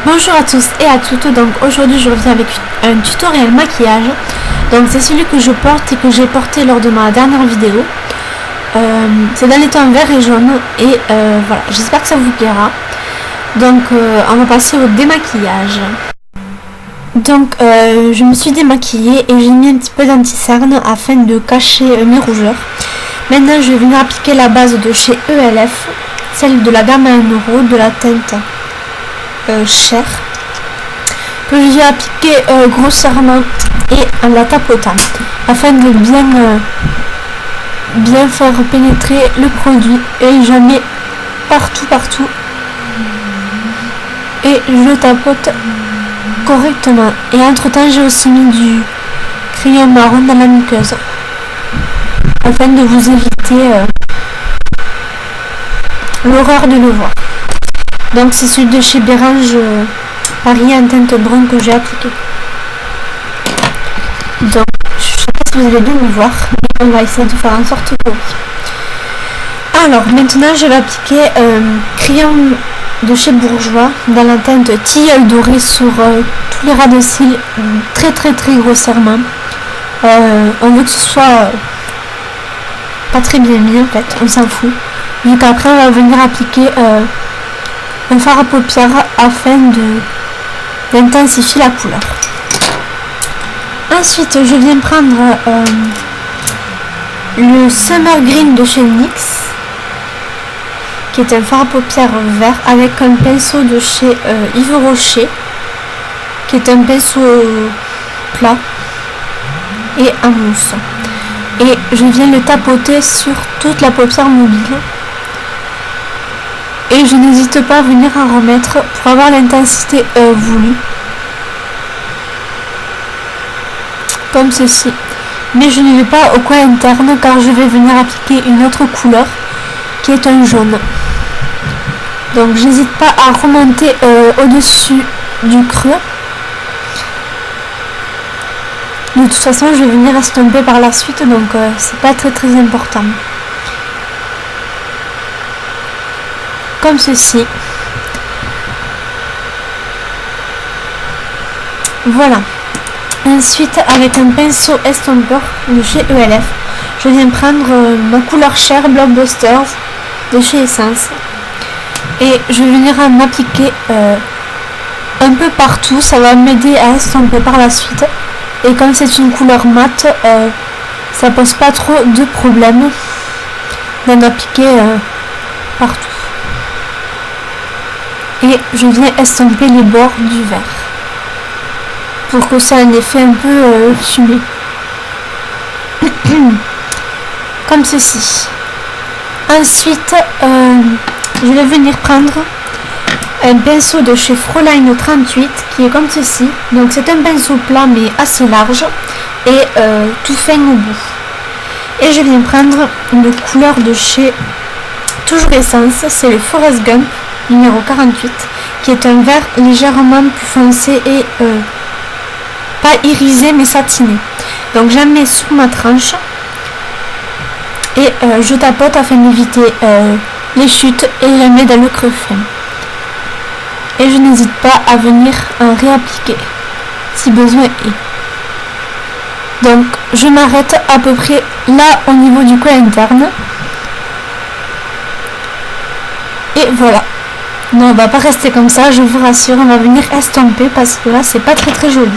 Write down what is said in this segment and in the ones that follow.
Bonjour à tous et à toutes, donc aujourd'hui je reviens avec un tutoriel maquillage. Donc c'est celui que je porte et que j'ai porté lors de ma dernière vidéo. C'est dans les tons vert et jaune et voilà, j'espère que ça vous plaira. Donc on va passer au démaquillage. Donc je me suis démaquillée et j'ai mis un petit peu d'anti-cerne afin de cacher mes rougeurs. Maintenant je vais venir appliquer la base de chez ELF, celle de la gamme à 1 € de la teinte Cher, que je vais appliquer grossièrement et en la tapotant afin de bien faire pénétrer le produit, et je mets partout et je tapote correctement. Et entre temps j'ai aussi mis du crayon marron dans la muqueuse afin de vous éviter l'horreur de le voir. Donc c'est celui de chez Bérange Paris en teinte brune que j'ai appliqué. Donc je sais pas si vous allez bien me voir, mais on va essayer de faire en sorte que oui. Alors maintenant je vais appliquer crayon de chez Bourjois dans la teinte tilleul doré sur tous les ras de cils, très grossièrement. On veut que ce soit pas très bien mis en fait, on s'en fout. Donc après on va venir appliquer un fard à paupières afin d'intensifier la couleur. Ensuite je viens prendre le Summer Green de chez NYX, qui est un fard à paupières vert avec un pinceau de chez Yves Rocher, qui est un pinceau plat et en mousse, et je viens le tapoter sur toute la paupière mobile. Et je n'hésite pas à venir en remettre pour avoir l'intensité voulue, comme ceci. Mais je ne vais pas au coin interne car je vais venir appliquer une autre couleur qui est un jaune. Donc j'hésite pas à remonter au-dessus du creux. De toute façon je vais venir estomper par la suite, donc c'est pas très important. Comme ceci. Voilà. Ensuite, avec un pinceau estompeur de chez ELF, je viens prendre ma couleur Cher Blockbusters de chez Essence, et je vais venir en appliquer un peu partout. Ça va m'aider à estomper par la suite, et comme c'est une couleur mate, ça pose pas trop de problème d'en appliquer partout. Et je viens estomper les bords du verre pour que ça ait un effet un peu fumé. Comme ceci. Ensuite je vais venir prendre un pinceau de chez Fräulein 38 qui est comme ceci. Donc c'est un pinceau plat mais assez large et tout fin au bout. Et je viens prendre une couleur de chez toujours Essence, c'est le Forrest Gump numéro 48, qui est un vert légèrement plus foncé et pas irisé mais satiné. Donc j'en mets sous ma tranche et je tapote afin d'éviter les chutes, et je la mets dans le creux fin. Et je n'hésite pas à venir en réappliquer si besoin est. Donc je m'arrête à peu près là au niveau du coin interne. Et voilà. Non, on va pas rester comme ça, je vous rassure, on va venir estomper parce que là c'est pas très joli.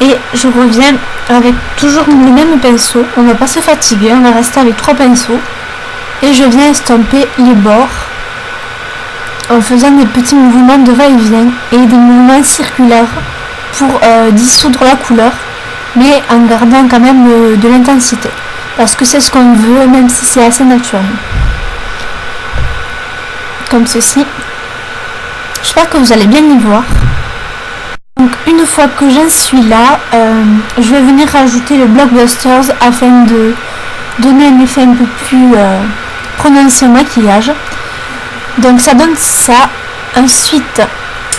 Et je reviens avec toujours le même pinceau, on va pas se fatiguer, on va rester avec 3 pinceaux, et je viens estomper les bords en faisant des petits mouvements de va-et-vient et des mouvements circulaires pour dissoudre la couleur, mais en gardant quand même de l'intensité, parce que c'est ce qu'on veut, même si c'est assez naturel. Comme ceci. J'espère que vous allez bien y voir. Donc une fois que j'en suis là, je vais venir rajouter le Blockbusters afin de donner un effet un peu plus prononcé au maquillage. Donc ça donne ça. Ensuite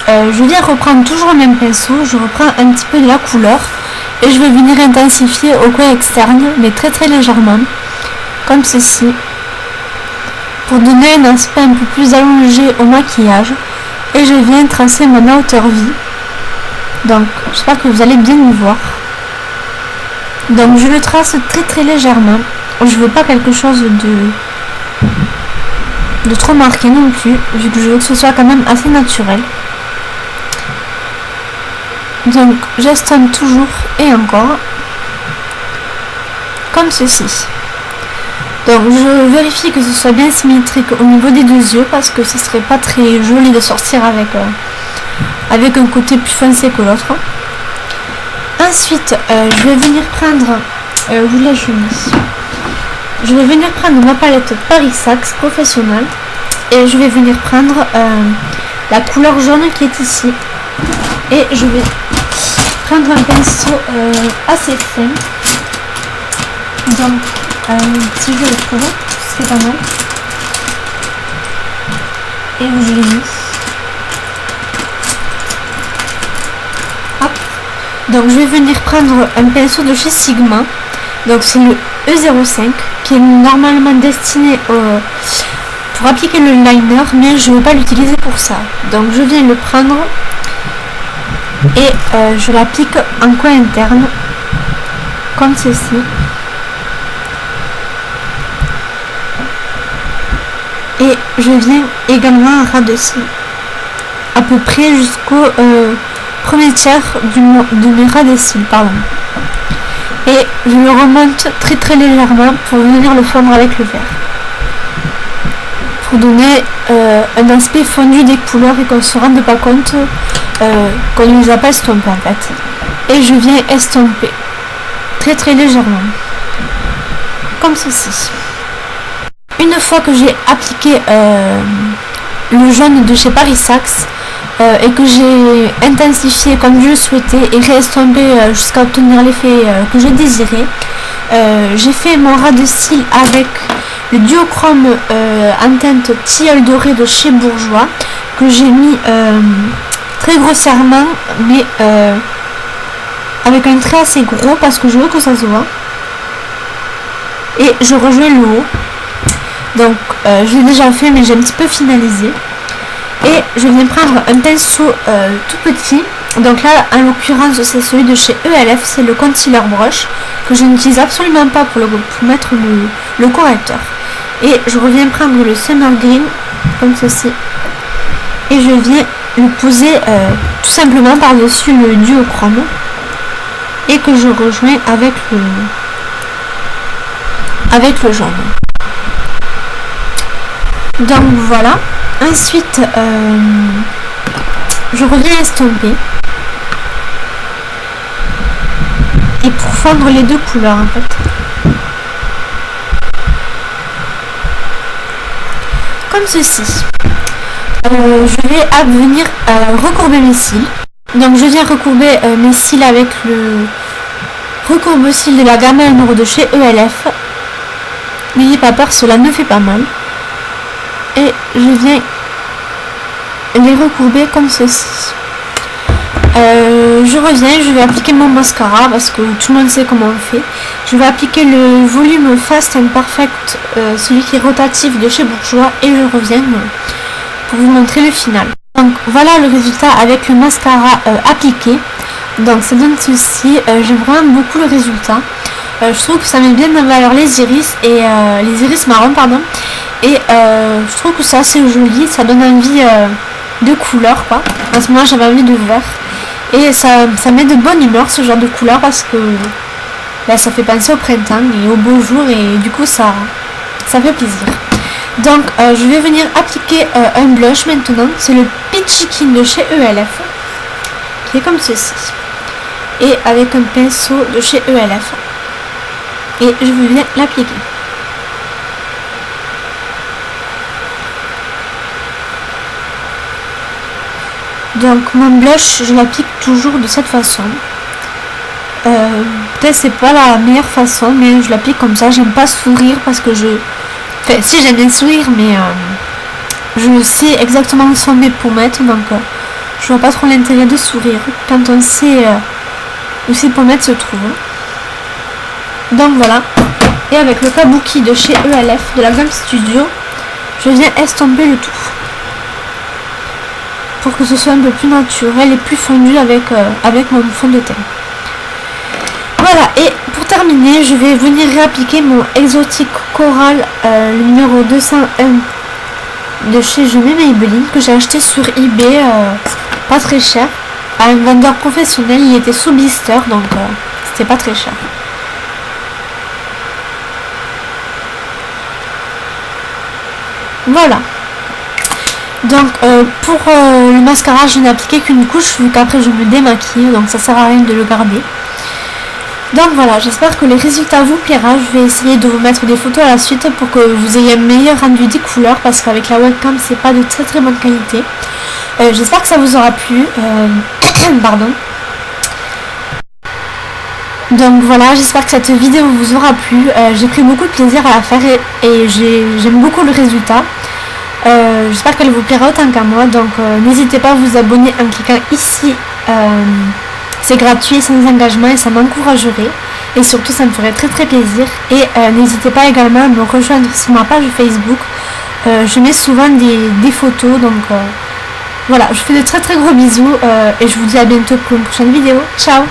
je viens reprendre toujours le même pinceau, je reprends un petit peu de la couleur et je vais venir intensifier au coin externe, mais très légèrement, comme ceci, pour donner un aspect un peu plus allongé au maquillage Et je viens tracer mon hauteur vie. Donc j'espère que vous allez bien me voir. Donc je le trace très légèrement. Je veux pas quelque chose de trop marqué non plus, vu que je veux que ce soit quand même assez naturel. Donc j'estompe toujours et encore, comme ceci. Donc je vérifie que ce soit bien symétrique au niveau des deux yeux, parce que ce serait pas très joli de sortir avec un côté plus foncé que l'autre. Ensuite je vais venir prendre je vais venir prendre ma palette Paris Sax professionnelle et je vais venir prendre la couleur jaune qui est ici, et je vais prendre un pinceau assez fin. Donc si je le trouve, c'est pas mal. Et où je l'ai mis. Hop. Donc je vais venir prendre un pinceau de chez Sigma. Donc c'est le E05 qui est normalement destiné pour appliquer le liner, mais je ne veux pas l'utiliser pour ça. Donc je viens le prendre et je l'applique en coin interne comme ceci. Et je viens également radosser à peu près jusqu'au premier tiers de mes ras de cils, pardon. Et je le remonte très légèrement pour venir le fondre avec le vert. Pour donner un aspect fondu des couleurs et qu'on ne se rende pas compte qu'on ne les a pas estompées en fait. Et je viens estomper très légèrement. Comme ceci. Une fois que j'ai appliqué le jaune de chez Paris Sax et que j'ai intensifié comme je le souhaitais et réestompé jusqu'à obtenir l'effet que je désirais, j'ai fait mon ras de cils avec le duochrome en teinte tilleul doré de chez Bourjois, que j'ai mis très grossièrement, mais avec un trait assez gros parce que je veux que ça se voit. Et je rejoins le haut. Donc je l'ai déjà fait, mais j'ai un petit peu finalisé. Et je viens prendre un pinceau tout petit. Donc là, en l'occurrence, c'est celui de chez ELF, c'est le concealer brush, que je n'utilise absolument pas pour mettre le correcteur. Et je reviens prendre le Summer Green, comme ceci. Et je viens le poser tout simplement par-dessus le duochrome. Et que je rejoins avec le jaune. Donc voilà. Ensuite, je reviens estomper. Et pour fondre les deux couleurs en fait. Comme ceci. Je vais venir recourber mes cils. Donc je viens recourber mes cils avec le recourbe-cils de la gamme numéro de chez ELF. N'ayez pas peur, cela ne fait pas mal. Et je viens les recourber comme ceci. Je reviens, je vais appliquer mon mascara parce que tout le monde sait comment on fait. Je vais appliquer le volume Fast and Perfect, celui qui est rotatif de chez Bourjois, et je reviens pour vous montrer le final. Donc voilà le résultat avec le mascara appliqué. Donc ça donne ceci. J'aime vraiment beaucoup le résultat. Je trouve que ça met bien en valeur les iris et les iris marron, pardon. Et je trouve que c'est assez joli, ça donne envie de couleur quoi. En ce moment j'avais envie de vert. Et ça met de bonne humeur ce genre de couleur parce que là, ça fait penser au printemps et au beau jour, et du coup ça fait plaisir. Donc je vais venir appliquer un blush maintenant. C'est le Peachy Keen de chez ELF, qui est comme ceci. Et avec un pinceau de chez ELF. Et je vais venir l'appliquer. Donc mon blush, je l'applique toujours de cette façon. Peut-être c'est pas la meilleure façon, mais je l'applique comme ça. J'aime pas sourire parce que enfin si, j'aime bien sourire, mais je sais exactement où sont mes pommettes, donc je vois pas trop l'intérêt de sourire quand on sait où ces pommettes se trouvent. Donc voilà. Et avec le kabuki de chez ELF de la gamme Studio, je viens estomper le tout. pour que ce soit un peu plus naturel et plus fondu avec mon fond de teint. Voilà, et pour terminer, je vais venir réappliquer mon Exotic Coral, le numéro 201 de chez Je mets Maybelline, que j'ai acheté sur eBay, pas très cher, à un vendeur professionnel. Il était sous blister, donc c'était pas très cher. Voilà. Donc pour le mascara, je n'ai appliqué qu'une couche, vu qu'après je me démaquille, donc ça sert à rien de le garder. Donc voilà, j'espère que les résultats vous plaira. Je vais essayer de vous mettre des photos à la suite pour que vous ayez un meilleur rendu des couleurs, parce qu'avec la webcam c'est pas de très bonne qualité. J'espère que ça vous aura plu. Pardon. Donc voilà, j'espère que cette vidéo vous aura plu. J'ai pris beaucoup de plaisir à la faire et j'aime beaucoup le résultat. J'espère qu'elle vous plaira autant qu'à moi. Donc n'hésitez pas à vous abonner en cliquant ici. C'est gratuit, sans engagement, et ça m'encouragerait. Et surtout, ça me ferait très plaisir. Et n'hésitez pas également à me rejoindre sur ma page Facebook. Je mets souvent des photos. Donc voilà, je vous fais de très gros bisous. Et je vous dis à bientôt pour une prochaine vidéo. Ciao!